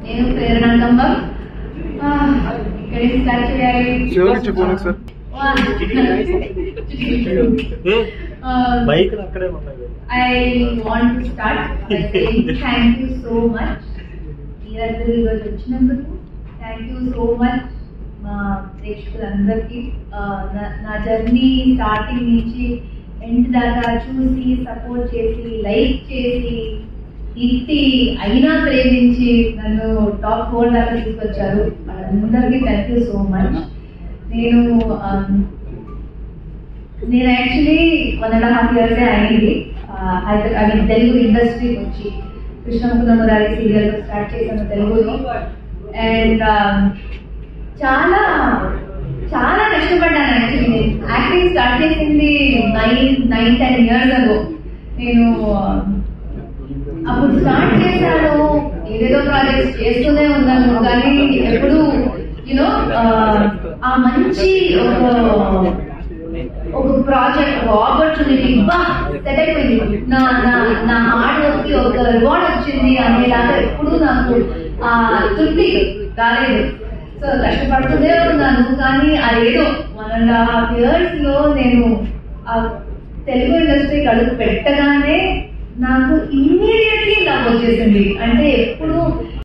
నేను ప్రేరణంగమ్మ ఇక్కడ స్టార్ట్ చేయాలి. I want to start by saying thank you so much. మీరందరూ ఈరోజు వచ్చినందుకు థ్యాంక్ యూ సో మచ్. మా ప్రేక్షకులందరికీ నా జర్నీ స్టార్టింగ్ నుంచి ఎండ్ దాకా చూసి సపోర్ట్ చేసి లైక్ చేసి ఇట్టి అయినా ప్రేమించి నన్ను టాప్ 4 దాకా తీసుకొచ్చారు. వాళ్ళందరికీ థ్యాంక్ యూ సో మచ్. నేను యాక్చువల్లీ 1.5 years అయింది అది తెలుగు ఇండస్ట్రీకి వచ్చి. కృష్ణముకుల మురారి సీరియల్ స్టార్ట్ చేశాను తెలుగులో. అండ్ చాలా చాలా కష్టపడ్డాను. యాక్చువల్లీ యాక్టింగ్ స్టార్ట్ చేసింది 9-10 years ago. నేను అప్పుడు స్టార్ట్ చేశాను, ఏదేదో ప్రాజెక్ట్స్ చేస్తూనే ఉన్నాను, కానీ ఎప్పుడు యూనో ఆ మంచి ఒక ప్రాజెక్ట్, ఒక ఆపర్చునిటీ సెట్ అయిపోయింది. నా హార్డ్ వర్క్ కి ఒక రివార్డ్ వచ్చింది అనేలాగా ఎప్పుడు నాకు ఆ తృప్తి రాలేదు. సో కష్టపడుతూనే ఉన్నాను, కానీ అదేదో 1.5 years లో నేను ఆ తెలుగు ఇండస్ట్రీకి అడుగు పెట్టగానే నాకు ఇమ్మీడియట్లీ నాకు వచ్చేసింది. అంటే ఎప్పుడు